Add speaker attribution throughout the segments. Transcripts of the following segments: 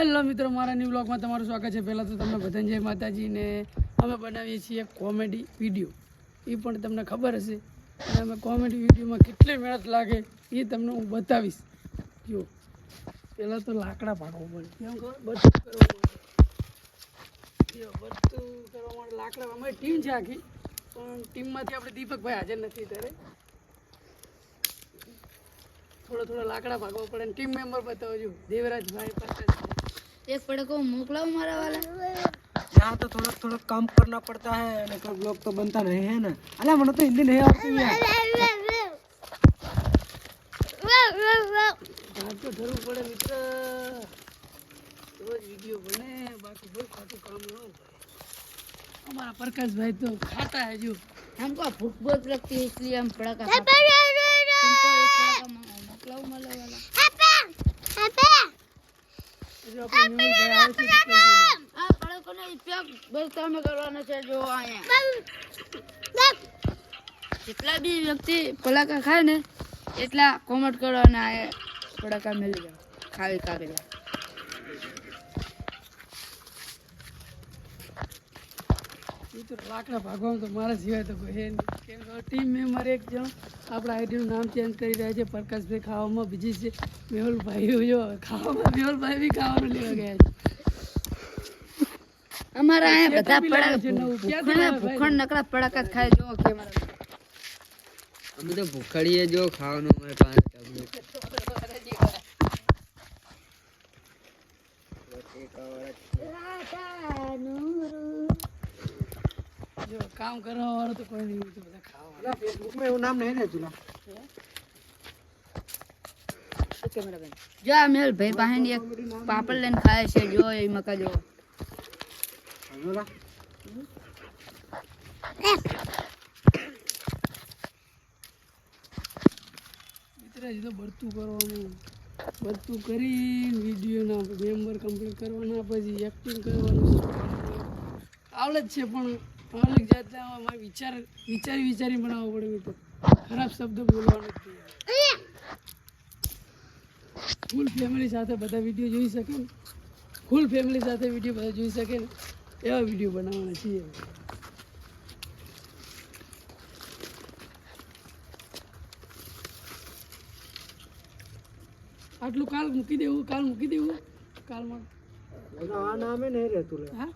Speaker 1: Hello મિત્રો, મારા new બ્લોગમાં તમારું સ્વાગત છે. પહેલાં તો તમને બધાને જય માતાજી. ને અમે બનાવીએ છીએ કોમેડી વિડીયો, એ પણ તમને ખબર હશે. અને અમે કોમેડી વિડીયોમાં કેટલી મહેનત લાગે એ તમને હું બતાવીશ. જો પહેલાં તો લાકડા ભાગવું પડે, કેમ ખબર, બધું કરવું પડે. જો બધું કરવા માટે લાકડા, અમારી ટીમ છે આખી, પણ ટીમમાંથી આપણે દીપકભાઈ હાજર નથી ત્યારે. થોડા લાકડા ભાગવા પડે. ટીમ મેમ્બર બતાવજો, દેવરાજભાઈ, પ્રકાશભાઈ.
Speaker 2: एक पड़े को मोकलाओ मारा वाला।
Speaker 3: यहाँ तो थोड़ा काम करना पड़ता है, नहीं तो ब्लॉग तो बनता नहीं है ना। अरे મને તો હિન્દી નહીં આવતી યાર.
Speaker 1: તો ધરવું પડે મિત્ર, રોજ વિડીયો બને, બાકી બહુ ખાતું કામ ન હોય. हमारा प्रकाश भाई तो खाता है जो,
Speaker 2: हमको भूख बहुत लगती है इसलिए हम पड़ाका खाते हैं। तुमको एक पड़ाका मोकलाओ मारा वाला।
Speaker 1: जो अपन न्यूज़ भाई आए थे
Speaker 2: આ પડાકોને ઉપયોગ બસ તમે કરવાનો છે. જો અહીંયા જેટલા બી વ્યક્તિ પડાકા ખાય ને એટલા કોમેન્ટ કરો અને આ પડાકા મળી જાય ખાવી કાઢેલા.
Speaker 1: તો લાકડા ભાગવામાં તો મારા સિવાય તો કોઈ હે નહીં. કેમ કે ટીમ મેમ્બર એક જણ આપણા આઈડીનું નામ ચેન્જ કરી રહ્યા છે. પ્રકાશભાઈ ખાવામાં બીજી છે, મેહુલભાઈ જો ખાવામાં, મેહુલભાઈ બી ખાવાનું લેવા ગયા છે.
Speaker 2: અમારા અહીંયા બધા
Speaker 1: પડાકા છે નવું.
Speaker 2: ભૂખણ નકરા પડાકા જ ખાય. જો કેમેરા
Speaker 3: અમે તો ભૂખડીએ જો ખાવાનું અમારે 5 ટેબ્લેટ.
Speaker 1: જો કામ કરવા વાળો તો કોઈ નહીં, તો બધા ખાવા.
Speaker 3: फेसबुक में वो नाम नहीं है चुना.
Speaker 2: કેમેરામેન જો આ મેલ ભાઈ પાસે એક પાપડ લઈને ખાય છે. જો એ મકા જો
Speaker 3: बोला
Speaker 1: મિત્ર હજી તો ભરતું કરવાનું, ભરતું કરીને વિડીયોના મેમ્બર કમ્પ્લીટ કરવાના, પછી એક્ટિંગ કરવાનું આવડે જ છે, પણ અલગ જાતના મારે વિચારી બનાવવો પડે મિત્રો. ખરાબ શબ્દ બોલવાનો જ નહીં. ફૂલ ફેમિલી સાથે બધા વિડીયો જોઈ શકે ને, ફૂલ ફેમિલી સાથે વિડીયો બધા જોઈ શકે ને એવા વિડીયો બનાવવાના છીએ. આટલું કાલ મૂકી દેવું, કાલમાં
Speaker 3: आ नाम ही नहीं रहतु ले.
Speaker 1: હા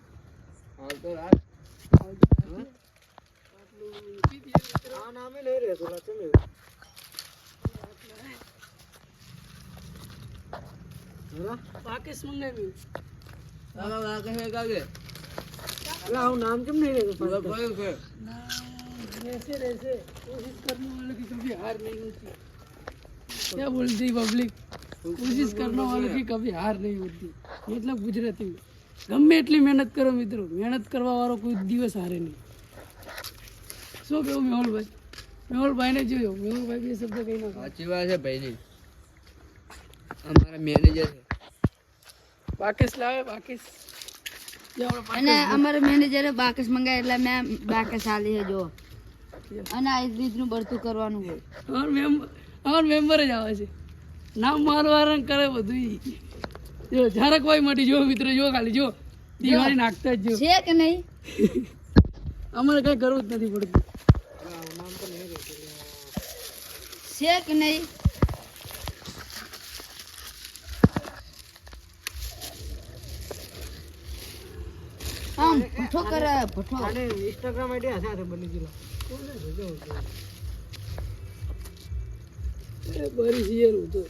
Speaker 3: हाल तो रात
Speaker 1: આટલું મૂકી દઈએ મિત્રો.
Speaker 3: आ नाम ही नहीं रहतु ला चले. बोला
Speaker 1: પાકેશ મંગાવ્યું.
Speaker 3: आगा आगे है कागे. अल्लाह वो नाम क्यों नहीं रहतु पूरा कोई के.
Speaker 1: ना रहसे कोशिश करने वालों की कभी हार नहीं होती. क्या बोलती पब्लिक, कोशिश करने वालों की कभी हार नहीं होती. मतलब गुजराती में ગમે એટલી મહેનત કરો મિત્રો, મહેનત કરવા વાળો કોઈ દિવસ હારે નહીં. શું કેવું મેહુલભાઈને જોયો, મેહુલભાઈ બે શબ્દ કહી નાખો.
Speaker 3: સાચી વાત છે ભાઈ ની. અમારા મેનેજર છે
Speaker 1: પાકેશ લાવે, પાકેશ જે આપણો
Speaker 2: અને અમારા મેનેજરે બાકસ મંગાય એટલે મેં બાકસ આલી છે. જો અને આ રીતનું બરતું કરવાનું હોય.
Speaker 1: અમાર મેમ્બર જ આવે છે, નામ મારવાનું કરે બધું ઈ. જો ઝારકભાઈ માટે જો મિત્રો, જો ખાલી જો દિવાળી નાખતા જ જો.
Speaker 2: છે કે નહીં?
Speaker 1: અમારે કઈ કરવું જ નથી પડતું.
Speaker 2: છે કે નહીં? આમ ભઠ્ઠો કરે ભઠ્ઠો.
Speaker 3: અને ઇન્સ્ટાગ્રામ આઈડી સાથે બની ગયો.
Speaker 1: એ બરી સિયર હતો.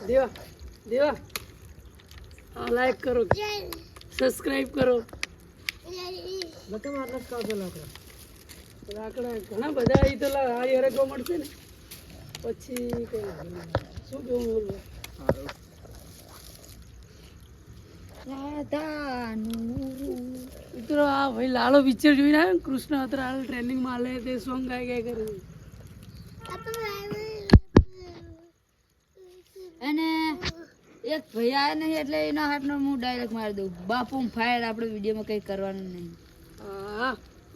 Speaker 1: દેવા હા, લાઈક કરો, સબસ્ક્રાઇબ કરો.
Speaker 3: બતા આટલા કાપે લાકડા.
Speaker 1: લાકડા ઘણા બધા અહીં તો હારી હરકવા મળશે ને પછી કઈ શું કેવું બોલવું. મિત્રો આ ભાઈ લાલો પિક્ચર જોઈને આવ્યો ને, કૃષ્ણ અત્યારે ટ્રેનિંગમાં હાલે તે સોંગ ગાય કરે.
Speaker 2: અને એક ભાઈ આવે નહીં એટલે એના હાથનો હું ડાયરેક્ટ મારી દઉં. બાપુ ફાયર આપણે વિડીયોમાં કંઈ કરવાનું નહીં.
Speaker 1: હા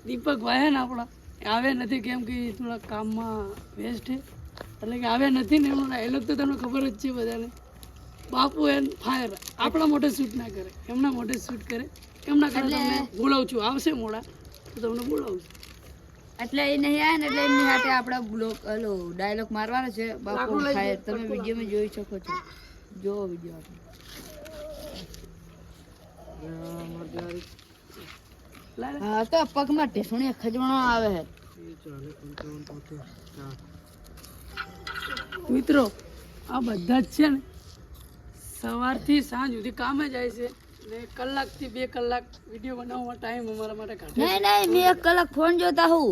Speaker 1: દીપકભાઈ હે ને આપણા આવે નથી, કેમ કે થોડા કામમાં વ્યસ્ત છે. એટલે કે આવ્યા નથી ને એમનો ડાયલોગ તો તમને ખબર જ છે બધાને. બાપુ એન્ડ ફાયર આપણા મોઢે શૂટ ના કરે, એમના મોઢે શૂટ કરે. એમના કારણે તમને બોલાવું છું. આવશે મોડા તો તમને બોલાવું છું.
Speaker 2: એટલે એ નહીં આવે ને એટલે એમની સાથે આપણા બ્લોક ઓલો ડાયલોગ મારવાનો છે બાપુ ખાય. તમે વિડીયોમાં જોઈ શકો છો. જો વિડીયો હા તો પગમાં ઢેસણી ખજવાનો આવે છે.
Speaker 1: મિત્રો આ બધા જ છે ને સવારથી સાંજ સુધી કામે જાય છે ને 1 કલાકથી 2 કલાક વિડીયો બનાવવા ટાઈમ અમારા માટે કાઢે.
Speaker 2: નહીં નહીં મેં 1 કલાક ફોન જોતા હું.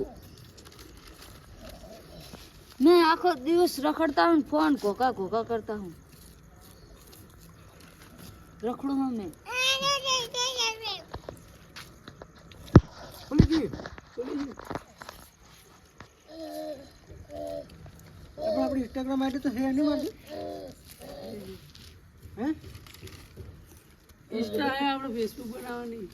Speaker 2: मैं आखो दिवस रखड़ता हूँ फोन कोका कोका करता हूँ रखड़ू हूँ मैं
Speaker 3: अपनी इंस्टाग्राम आईडी तो है नहीं मारती हैं
Speaker 1: इंस्टा है આપણે ફેસબુક બનાવવાની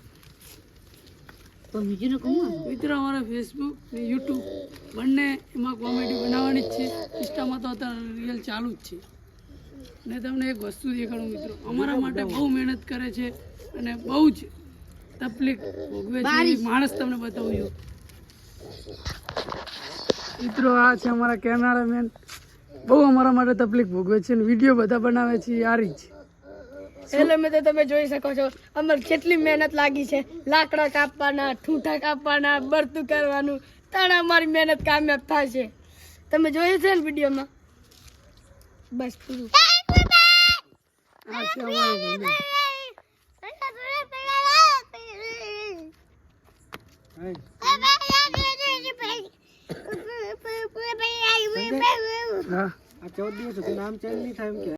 Speaker 2: તો બીજું ને કહું
Speaker 1: મિત્રો અમારા ફેસબુક ને યુટ્યુબ બંને એમાં કોમેડી બનાવવાની જ છે. ઇન્સ્ટામાં તો અત્યારે રિયલ ચાલુ જ છે. ને તમને એક વસ્તુ દેખાડું મિત્રો, અમારા માટે બહુ મહેનત કરે છે અને બહુ જ તકલીફ ભોગવે છે એ માણસ તમને બતાવું છું. મિત્રો આ છે અમારા કેમેરામેન, બહુ અમારા માટે તકલીફ ભોગવે છે અને વિડીયો બધા બનાવે છે એ આરી જ.
Speaker 4: એટલે મેં તો તમે જોઈ શકો છો અમારે કેટલી મહેનત લાગી છે. લાકડા કાપવાના, ઠૂંઠા કાપવાના, બરતું કરવાનું, તાણે અમારી મહેનત કામયાબ થાય છે. તમે જોયું છે ને વિડીયોમાં. બસ પૂરું.
Speaker 1: આ છે અમારો ભાઈ. હા
Speaker 3: આ 14 દિવસ સુધી નામ ચેન્જ નહીં થાય એમ કે